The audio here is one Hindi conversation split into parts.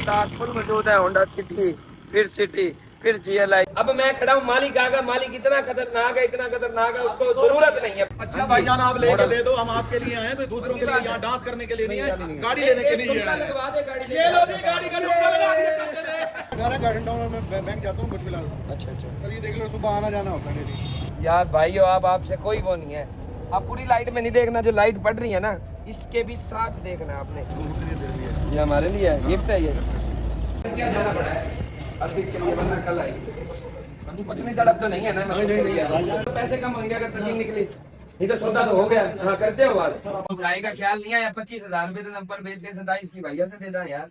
स्टॉक फुल मौजूद है। होंडा सिटी, फिर GLI। अब मैं खड़ा हूँ, मालिक आगा। मालिक इतना खतरनाक है, इतना खतरनाक है, उसको जरूरत नहीं है। अच्छा भाईजान, आप लेके दे दो, हम आपके लिए आए हैं, कोई दूसरों के लिए यहाँ डांस करने के लिए नहीं है, गाड़ी लेने के लिए आए हैं। लगवा दे गाड़ी। ये लो जी, गाड़ी का ठुमका लगा दिया चाचा ने। मैं बैंक जाता हूँ कुछ फिलहाल। अच्छा अच्छा कल ये देख लो, सुबह आना जाना होता है मेरी। यार भाइयों, आप आपसे कोई वो नहीं है। आप पूरी लाइट में नहीं देखना, जो लाइट पड़ रही है ना, इसके भी साथ देखना आपने। ये हमारे लिए है, गिफ्ट है ये। क्या जाना पड़ा है अब इसके लिए, वरना कल आई। इतनी तड़प तो नहीं है ना? नहीं, पैसे कम होंगे अगर तजीम निकली। ये तो सौदा तो हो गया। हाँ, करते हो बात। जाए का ख्याल नहीं आया। 25,000 रुपए तो नंबर बेच के 27 की भैया से दे दा यार।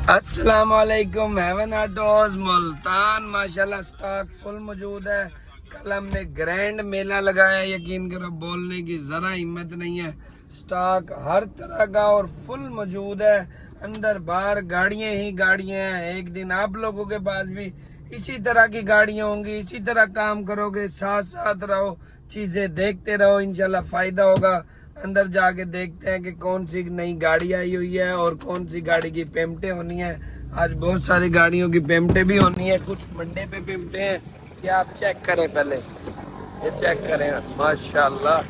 अस्सलाम वालेकुम। हेवन ऑटोज मुल्तान, माशाल्लाह स्टॉक फुल मौजूद है। कल हमने ग्रैंड मेला लगाया, यकीन करो बोलने की जरा हिम्मत नहीं है। स्टॉक हर तरह का और फुल मौजूद है। अंदर बाहर गाड़ियां ही गाड़ियां हैं। एक दिन आप लोगों के पास भी इसी तरह की गाड़ियां होंगी। इसी तरह काम करोगे, साथ साथ रहो, चीजें देखते रहो, इंशाल्लाह फायदा होगा। अंदर जाके देखते हैं कि कौन सी नई गाड़ी आई हुई है और कौन सी गाड़ी की पेमटें होनी है। आज बहुत सारी गाड़ियों की पेमटें भी होनी है, कुछ मंडे पे पेमटें हैं। क्या आप चेक करें, पहले ये चेक करें। माशाल्लाह,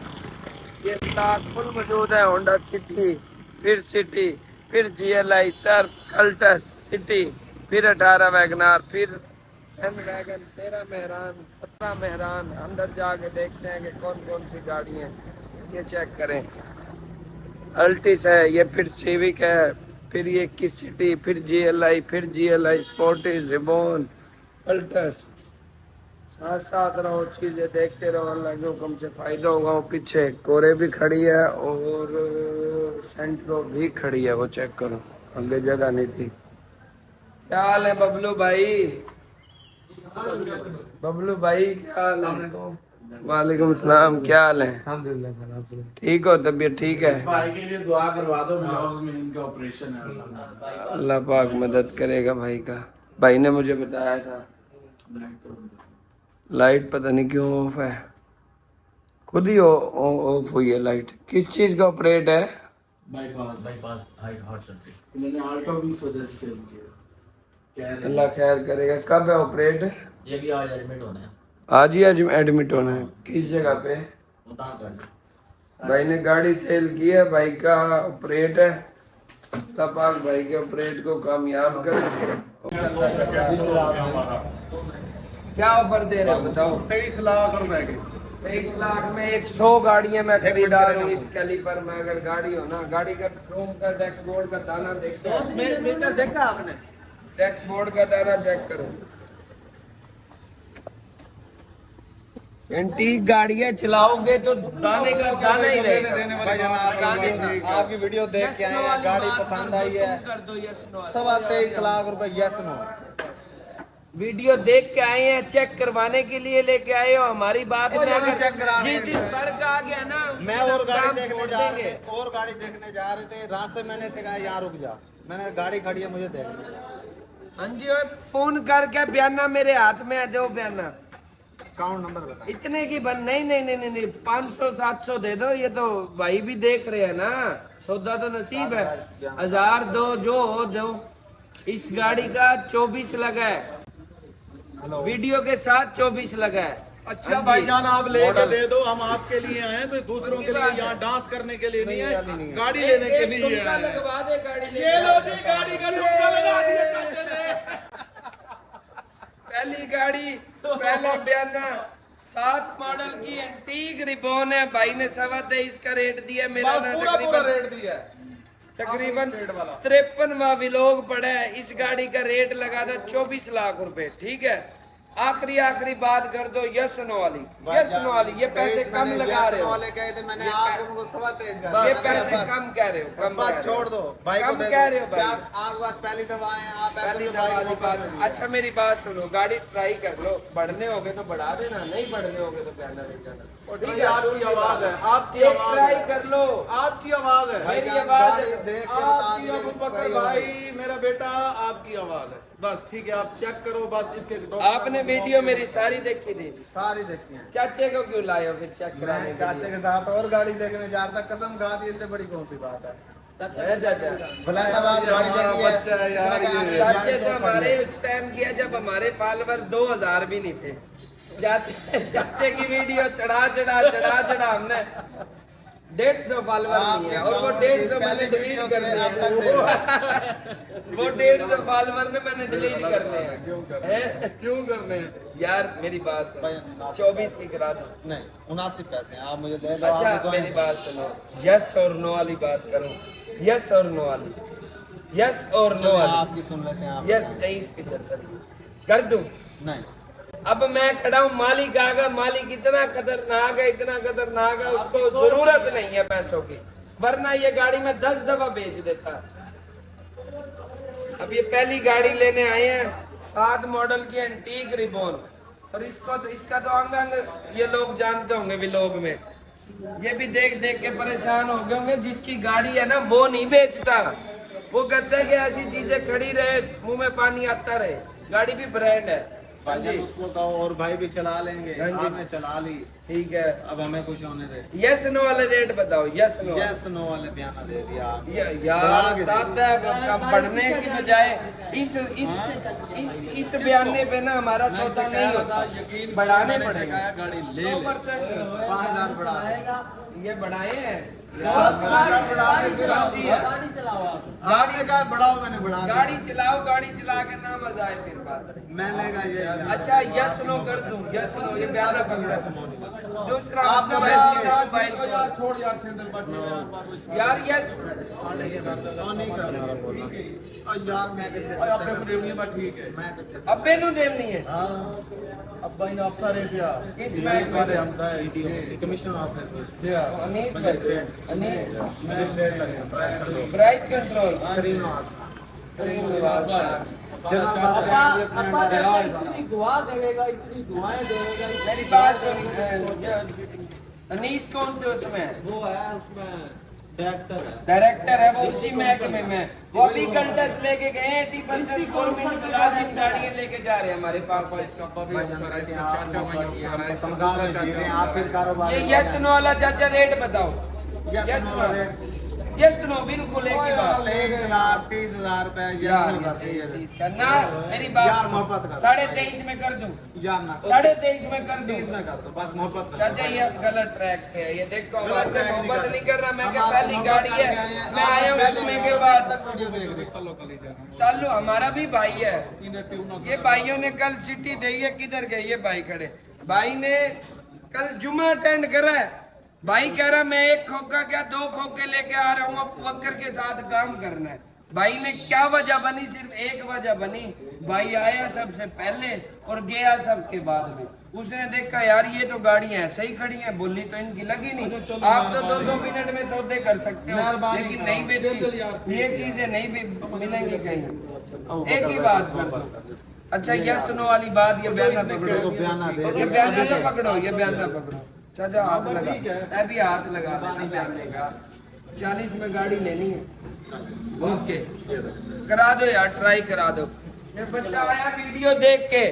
ये स्टॉक फुल मौजूद है। होंडा सिटी, फिर GLI, सर्फ, अल्टस, सिटी, फिर 18 वैगनार, फिर एन वैगन, 13 मेहरान, 17 मेहरान। अंदर जाके देखते हैं कि कौन कौन सी गाड़ी है। ये चेक करें, अल्टिस है, ये फिर सिविक है, फिर ये की सिटी, फिर GLI स्पोर्टिस, रिबोन, अल्टस। साथ साथ रहो, चीजें देखते रहो, अल्लाह के हुक्म से फायदा होगा। वो पीछे कोरे भी खड़ी है और सेंट्रो भी खड़ी है, वो चेक करो, आगे जगह नहीं थी। क्या हाल है बबलू भाई? बबलू भाई क्या हाल है? वालेकुम सलाम, क्या हाल है? अल्हम्दुलिल्लाह। ठीक हो? तबीयत ठीक है? इस भाई के लिए दुआ करवा दो, ब्लाउज में इनका ऑपरेशन है। अल्लाह पाक मदद करेगा भाई का। भाई ने मुझे बताया था। लाइट पता नहीं क्यों ऑफ है, खुद ही ऑफ हुई है लाइट। किस चीज का ऑपरेट है? बाईपास हार्ट सर्जरी मैंने आल्टो भी इस वजह से सेल किया। अल्लाह खैर करेगा। कब है ऑपरेट? ये भी आज एडमिट होना है। आज ही एडमिट होना है? किस जगह पे? भाई ने गाड़ी सेल की है, भाई का ऑपरेट है। अल्लाह पाक भाई के ऑपरेट को कामयाब करे। क्या ऑफर दे रहे हो बताओ? 23 लाख रुपए के। 23 लाख में 100 गाड़ियां मैं खरीदार हूँ इस कैलिपर में। अगर गाड़ी हो ना, गाड़ी का क्रोम का डैशबोर्ड का दाना देखो, देखा आपने? डैशबोर्ड का दाना चेक करो। एंटीक गाड़ियां चलाओगे तो दाने का दाना ही रहेगा। भाईजान, आपकी वीडियो देख के आए हैं, गाड़ी पसंद आई है। कर दो यस नो। 23 लाख रुपए, यस नो। वीडियो देख के आए हैं, चेक करवाने के लिए लेके आए हो। हमारी बात में अगर चेक कराने जिस दिन फर्क आ गया ना, मैं और गाड़ी देखने जा रहे थे, रास्ते मैंने से कहा यहाँ रुक जा, मैंने गाड़ी खड़ी है, मुझे देखनी। हाँ जी, और फोन करके बयाना मेरे हाथ में है, दो बयाना। अकाउंट नंबर बता। इतने की बन नहीं 500-700 दे दो। ये तो भाई भी देख रहे हैं ना, सौदा तो नसीब है। 1000 दो, जो हो दो। इस गाड़ी का 24 लगा है, वीडियो के साथ 24 लगा है। अच्छा भाईजान, आप लेके दे दो, हम आपके लिए आए हैं, कोई दूसरों के लिए यहाँ डांस करने के लिए नहीं है, गाड़ी लेने के लिए ठुमका आए हैं। लगवा दे गाड़ी। ये लो जी, गाड़ी का ठुमका लगा दिया चाचा ने। पहली गाड़ी, पहला बयाना, 7 मॉडल की एंटीक रिबोन है। भाई ने 23.25 का रेट दिया। मेरा ना पूरा रेट दिया है। तकरीबन 53वां व्लॉग पड़ा है। इस गाड़ी का रेट लगा था 24 लाख रुपए। ठीक है, आखिरी बात कर दो यस नो वाली। यस नो वाली, ये पैसे कम लगा रहे हो। मैंने आपको 23 ये पैसे कम कह रहे हो, कम बात छोड़ दो, भाई को कम दे कह रहे हो दो। भाई। आपके पास पहली दफा आए हैं, आप ऐसे पहली में भाई वाली को बात। मौका अच्छा मेरी बात सुनो, गाड़ी ट्राई कर लो। बढ़ने होगे तो बढ़ा देना, नहीं बढ़ने होगे तो कहना नहीं जाना। ठीक है, आपकी आवाज है, आपकी आवाज ट्राई है, कर लो। आपकी आवाज है, मेरी आवाज है। देख के बता आपकी दिया अबू बकर भाई, मेरा बेटा, आपकी आवाज है। बस ठीक है, आप चेक करो बस इसके आपने वीडियो मेरी सारी देखी थी? सारी देखी है। चाचे को क्यों लाए हो फिर चेक कराने मैं के चाचे लिए? के साथ और गाड़ी देखने जा रहा था, कसम खा दी, इससे बड़ी कौन सी बात है। है चाचा? फैसलाबाद गाड़ी देखी है। बच्चा है यार, इसने कहा ये। कि चाचे गाड़ी से छोड़ हमारे पड़ी है। उस टाइम किया जब हमारे फॉलोवर 2000 भी नहीं थे। चाचे की वीडियो चढ़ा हमने 150 फॉलोवर नहीं है, और वो 150 मैंने डिलीट कर लिया। वो 150 फॉलोवर ने मैंने डिलीट कर लिया। क्यों करने हैं? यार मेरी बात सुनो, 24 की करा दो। नहीं 79 पैसे हैं, आप मुझे ले लो। आप अच्छा तो मेरी बात सुनो, यस और नो वाली बात करो। यस और नो वाली, यस और नो चलिए, वाली। आपकी सुन लेते हैं। आप यस 2375 कर दूं? नहीं, अब मैं खड़ा हूँ, मालिक आगा, मालिक इतना खतरनाक है, उसको जरूरत नहीं है पैसों की, वरना ये गाड़ी में 10 दफा बेच देता। अब ये पहली गाड़ी लेने आए हैं, 7 मॉडल की एंटीक रिबॉन, और इसका तो अंग ये लोग जानते होंगे व्लॉग में, ये भी देख के परेशान हो गए होंगे। जिसकी गाड़ी है ना वो नहीं बेचता, वो कहते हैं कि ऐसी चीजें खड़ी रहे, मुंह में पानी आता रहे। गाड़ी भी ब्रांड है। हाँ जी, उसको कहो और भाई भी चला लेंगे। हाँ जी। आपने चला ली, ठीक है। अब हमें कुछ होने दे। यस नो वाले रेट बताओ। यस नो यस नो वाले बयान दे दिया आपने। यार बढ़ा के दादा, अब बढ़ने की बजाय इस बयाने पे ना हमारा सौदा नहीं होता, बढ़ाने पड़ेगा। गाड़ी ले ले। 100% 5000 बढ़ा दे। ये बढ़ाए हैं। 5000 बढ़ा दे फिर आप। आपने कहा बढ़ाओ, मैंने बढ़ा दिया। गाड़ी चलाओ, गाड़ी चला के ना मजा आए फिर बात। मैंने कहा ये अच्छा यस नो कर दूं? यस नो, ये बयाना पकड़ा। दूसरा आप अच्छा मोबाइल है, यार, मोबाइल को। यार छोड़ यार, सेंटर बात यार यस नहीं कर रहा बोलना। और यार मैं ठीक है। मैं अब्बे नु देनी है। अब भाई ने अफसर है क्या? किस ये बैंक वाले हम साहब कमीशन ऑफिस जी हाँ। अनीस अनीस मजिस्ट्रेट लगे प्राइस कंट्रोल प्राइस कंट्रोल। करीम नवाज। मेरी बात सुन, अनीस कौन से उसमें वो है उसमें डायरेक्टर है, वो उसी महकमे में। वो अभी कल्टस लेके गए 80% गवर्नमेंट मुलाजिम गाड़ियां लेके जा रहे हैं हमारे पास। इसका पति अफसर है, इसका चाचा भाई अफसर है, इसका समझा दूसरा दीजिए चाचा आप फिर कारोबार। ये यस नो वाला चाचा रेट बताओ। Yes yes no no, rate. Yes no बिल्कुल एक ही बात। 23,000 रुपए यार यस नो करते हैं। 23 का ना, मेरी बात यार मोहब्बत कर। 23.5 में कर दूं? यार ना 23.5 में कर दूं? 30 में कर दो, बस मोहब्बत कर। चाचा ये गलत ट्रैक पे है, ये देखो गलत आपसे ट्रैक मोहब्बत नहीं कर रहा मैं, हम क्या आपसे पहली मोहब्बत गाड़ी है, करके आए हैं। मैं आप आया हूँ पहले घूमने वीडियो के से बाद। अब तक वीडियो देख रहे। चलो कल ही जाना। चालू हमारा भी भाई है। ये भाइयों ने कल सिटी दी है, किधर गए ये भाई खड़े? भाई ने कल जुमा अटेंड करा है। भाई कह रहा मैं 1 खोखा क्या 2 खोखे लेके आ रहा हूँ, अब वक्कर के साथ काम करना है। भाई ने क्या वजह बनी? सिर्फ एक वजह बनी, भाई आया सबसे पहले और गया सबके बाद में। उसने देखा यार ये तो गाड़ी ऐसे ही खड़ी है, बोली तो इनकी लगी नहीं। आप तो 2-2 मिनट में सौदे कर सकते हो, लेकिन नहीं बेची। ये चीजें नहीं मिलेंगी कहीं। एक ही बात कर दो। अच्छा यस नो वाली बात, ये बयाना पकड़ो, बयाना दे ये बयाना तो पकड़ो, ये बयाना पकड़ो। चाचा हाथ लगा, मैं भी हाथ लगा देता बयाने का। 40 में गाड़ी लेनी है, ओके करा दो यार, ट्राई करा दो। ये बच्चा आया वीडियो देख के,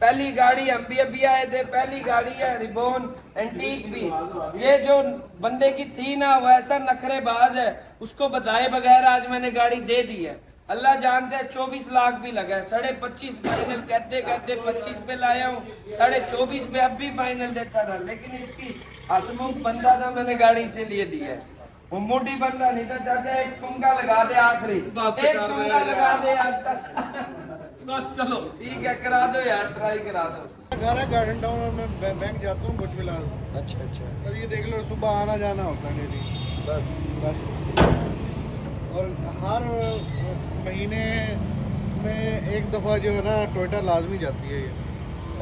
पहली गाड़ी हम भी अभी आए थे, पहली गाड़ी है रिबॉन एंटीक पीस। ये जो बंदे की थी ना वो ऐसा नखरेबाज है, उसको बताए बगैर आज मैंने गाड़ी दे दी है। अल्लाह जानते हैं 24 लाख भी लगा है, 25.5 फाइनल कहते 25 पे लाया हूँ, 24.5 पे अब भी फाइनल देता था, लेकिन इसकी हसमुख बंदा था, मैंने गाड़ी से लिए दी है। वो मोटी बंदा नहीं था। चाचा एक ठुमका लगा दे आखिरी, एक ठुमका लगा दे अच्छा बस चलो ठीक है, करा दो यार, ट्राई करा दो। गार्डन टाउन और मैं बैंक जाता हूँ कुछ फिलहाल। अच्छा अच्छा, बस ये देख लो, सुबह आना जाना होता है डेली बस। और हर महीने में एक दफ़ा जो है ना टोयोटा लाजमी जाती है ये।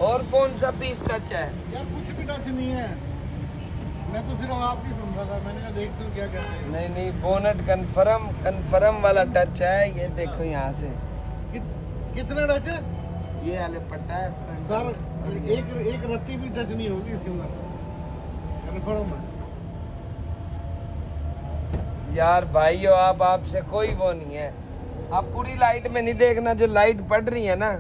और कौन सा पीस टच है? यार कुछ भी टच नहीं है, मैं तो सिर्फ आपकी सुन रहा था, मैंने कहा देखता हूँ क्या कहते हैं। नहीं नहीं, बोनट कन्फर्म वाला टच है, ये देखो यहाँ से। कितना टच है? ये वाले पट्टा है सर, एक रत्ती भी टच नहीं होगी इसके अंदर, कन्फर्म है। यार भाइयों, आप आपसे कोई वो नहीं है, आप पूरी लाइट में नहीं देखना, जो लाइट पड़ रही है ना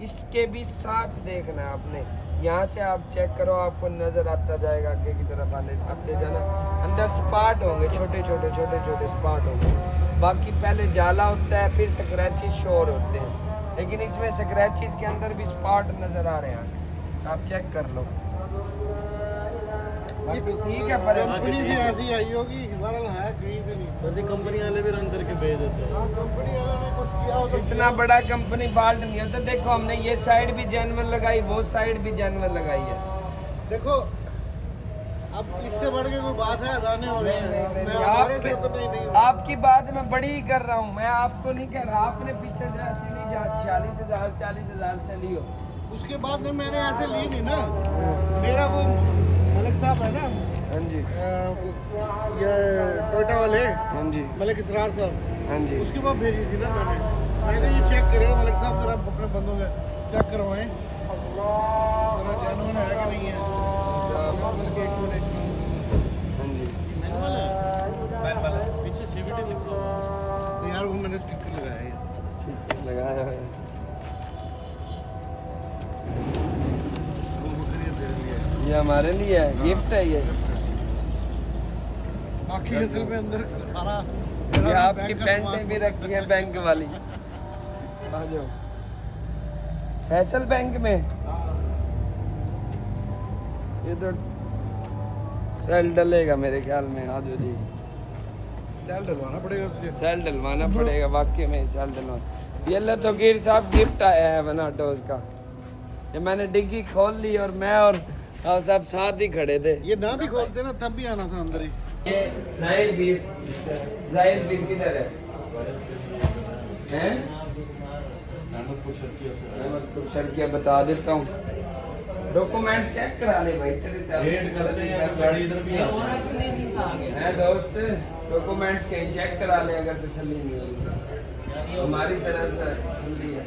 इसके भी साथ देखना है आपने। यहाँ से आप चेक करो, आपको नजर आता जाएगा आगे की तरफ आते जाना। अंदर स्पॉट होंगे, छोटे छोटे स्पॉट होंगे। बाकी पहले जाला होता है, फिर स्क्रैचेस शोर होते हैं, लेकिन इसमें स्क्रैचेस के अंदर भी स्पॉट नजर आ रहे हैं, आप चेक कर लो। बाकी ठीक है, कंपनी से ऐसी आई होगी, बहरहाल है कहीं से नहीं। कंपनी वाले भी रंग करके भेज देते हैं। हाँ, कंपनी वालों ने कुछ किया हो तो इतना बड़ा कंपनी फॉल्ट नहीं होता। देखो हमने ये साइड भी जानवर लगाई, वो साइड भी जानवर लगाई है। देखो अब इससे बढ़ के कोई बात है, अदाने हो रहे हैं। मैं हमारे से तो नहीं आपकी बात मैं बड़ी ही कर रहा हूँ, मैं आपको नहीं कह रहा। आपने पीछे से ऐसे नहीं जा 40,000 40,000 चली हो। उसके बाद में मैंने ऐसे ली नहीं ना। मेरा वो मलिक साहब है ना, हाँ जी, ये टोयोटा वाले हाँ जी, मलिक इसरार साहब, हाँ जी। उसके बाद भेजी थी ना मैंने कहा ये चेक करें मलिक साहब, जरा अपने बंदों का चेक करवाएं जरा जानवर है कि नहीं है। बल्कि एक मिनट, हाँ जी, पीछे सीवीटी लिख दो। तो यार वो मैंने स्टिकर लगाया है, लगाया है। वो खरीद दे रही है। ये हमारे लिए है, गिफ्ट है ये। बाकी असल में अंदर सारा ये आपकी पेंटें भी रखी हैं बैंक वाली। आ जाओ फैसल बैंक में। ये तो सेल डलेगा मेरे ख्याल में। आ जाओ जी, सेल डलवाना पड़ेगा तुझे। सेल डलवाना पड़ेगा, वाकई में सेल डलवाना। ये लो तो गिर साहब गिफ्ट आया है बनाटोस का। ये मैंने डिग्गी खोल ली और मैं और साहब साथ ही खड़े थे। ये ना भी खोलते ना तब भी आना था अंदर ही। ये जाहिर बीर किधर है? हैं? अहमदपुर शर्किया बता देता हूँ। डॉक्यूमेंट चेक करा ले भाई, तेरे वेट करते हैं, गाड़ी इधर भी है दोस्त। डॉक्यूमेंट्स के चेक करा ले, अगर तसल्ली नहीं होगी हमारी तरफ से तसल्ली है।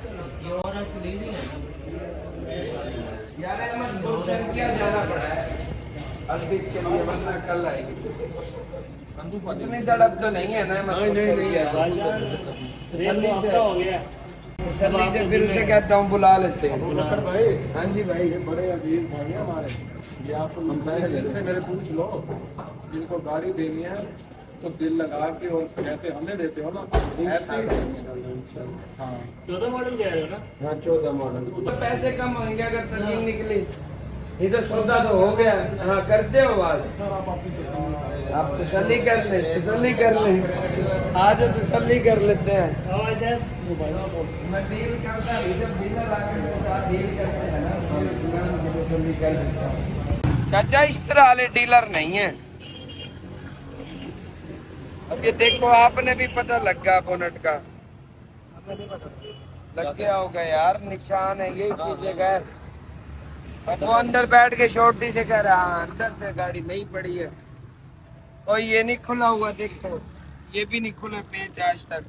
यार अहमदपुर शर्किया जाना पड़ा है अल्पीस के लिए, वरना कल आएगी। इतनी तड़प तो नहीं है ना? तसल्ली से फिर उसे कहता हूँ बुला लेते हैं। हाँ जी भाई, ये बड़े अजीज भाई हैं हमारे, ये आप इनसे मेरे पूछ लो, जिनको गाड़ी देनी है तो दिल लगा के और पैसे हमें देते हो ना, ऐसे ही। हाँ 14 मॉडल कह रहे हो ना? हाँ 14 मॉडल। तो पैसे कम होंगे अगर तर्जीम निकली। ये तो सौदा तो हो गया। हाँ करते हो बात, सर आप अपनी तसल्ली आप तसल्ली कर ले, तसल्ली कर ले। आज तसल्ली कर लेते हैं। मैं डील करता हूँ, जब डीलर आकर के साथ डील करते हैं ना, तो तसल्ली कर देता हूँ। चाचा इस तरह वाले डीलर नहीं है। अब ये देखो, आपने भी पता लग गया बोनट का, लग गया होगा यार, निशान है, यही चीजें है। अब वो अंदर बैठ के शॉर्टी से कह रहा है अंदर से गाड़ी नहीं पड़ी है। और ये नहीं खुला हुआ, देखो ये भी नहीं खुला पेज आज तक।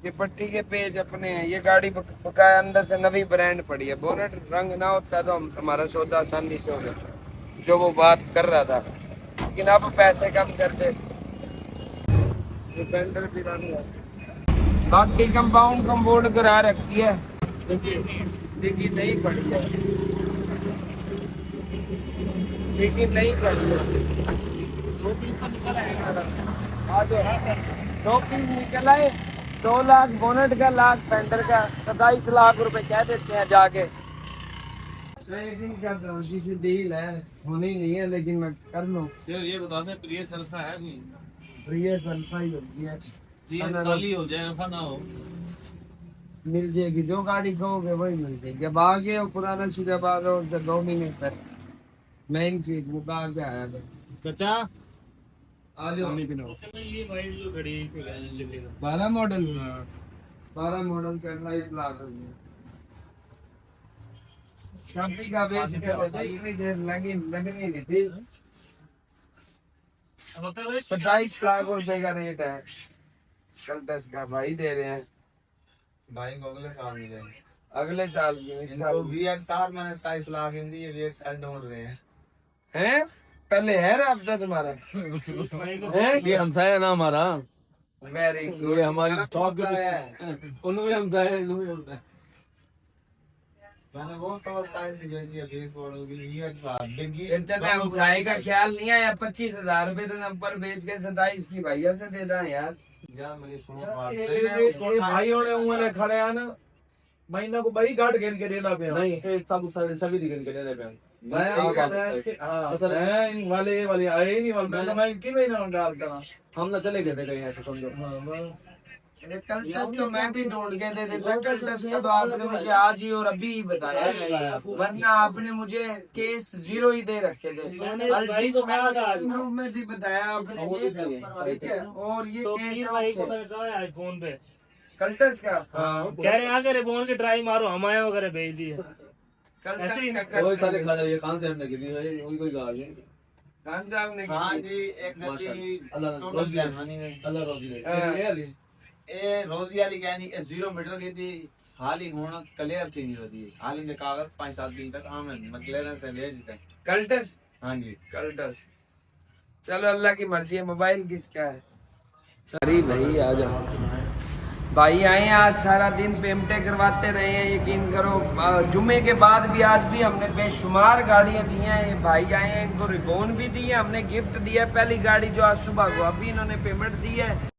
ये पट्टी के पेज अपने हैं। ये गाड़ी बकाया अंदर से नवी ब्रांड पड़ी है। बोनट रंग ना होता तो हमारा सौदा आसानी से हो जाता, जो वो बात कर रहा था। लेकिन अब पैसे कम करते, डिफेंडर भी रंग है। बाकी कंपाउंड कंपाउंड करा रखी है, लेकिन नहीं पड़ी है, लेकिन नहीं पड़ी है। 2-3 तो निकल आएगा। आज 2-3 निकल आए। 2 लाख बोनट का, लाख फेंडर का, 27 लाख रुपए कह देते हैं जाके। किसी डील है, होनी नहीं है, लेकिन मैं कर लूँ। सर ये बता दें, प्रिय सल्फा है नहीं? प्रिय सल्फा ही होती है, खाली हो जाए, ऐसा ना हो। मिल जाएगी, जो गाड़ी कहोगे वही मिल जाएगी। अब आगे और पुराना शुजाबाद रोड से 2 महीने तक मेन चीज वो आगे आया था। चाचा आ जाओ। ये वाइट जो खड़ी है 12 मॉडल, 12 मॉडल का 28 लाख रुपये। शादी का बेच कर इतनी देर लगनी नहीं थी। 27 लाख रुपए का रेट है। कल 10 का भाई दे रहे हैं। भाई को अगले साल मिलेंगे। अगले साल की इस साल इनको VXR मैंने 27 लाख इन दिए, VXR ढूंढ रहे हैं। हैं? पहले है राब्ता तुम्हारा? हैं? ये हमसा है ना हमारा। Very good. ये हमारी स्टॉक उनमें हम है, इनमें हम है। मैंने वो समझता है बेची है 20 मॉडल की ये डिग्गी इतने हमसाए का ख्याल नहीं आया। 25,000 रुपए तो नंबर बेच के 27 की भैया से दे दा यार। यार मेरी सुनो बात ये भाइयों ने उंगले खड़े हैं ना, महीना को बड़ी गाट गिन के देना पे नहीं, एक सब सारे सभी गिन के देने पे मैं असल है इन वाले आए नहीं वाले मैं इनकी महीना में डालता ना, हम ना चले गए थे कहीं ऐसे समझो। कल टेस्ट तो मैं भी ढूंढ के दे देता। कल टेस्ट का तो आपने मुझे आज ही और अभी ही बताया, वरना आपने मुझे केस 0 ही दे रखे थे। में भी बताया आपने, ठीक है। और ये केस फोन पे कल टेस्ट का कह रहे हैं करे फोन के ट्राई मारो, हम आए वगैरह भेज दिए। कल ऐसे ही टेस्ट का वही सारे खा जाइए, कहां से हमने गिनी है वही कोई गाल है। खान साहब ने हाँ जी एक नदी टोटल जर्मनी में अल्लाह रोजी दे ए रोजी वाली कहनी 0 मीटर की थी हाल ही होना क्लियर थी नहीं होती हाल ही कागज 5-7 दिन तक आमन मकलेरन से भेजते कल टेस्ट हाँ जी कल टेस्ट। चलो अल्लाह की मर्जी है। मोबाइल किसका है? अरे भाई आ जाओ भाई, आए हैं आज सारा दिन पेमेंटें करवाते रहे हैं, यकीन करो। जुम्मे के बाद भी आज भी हमने बेशुमार गाड़ियां दी हैं। ये भाई आए हैं, इनको रिबोन भी दी है, हमने गिफ्ट दिया है पहली गाड़ी जो आज सुबह को, अभी इन्होंने पेमेंट दी है।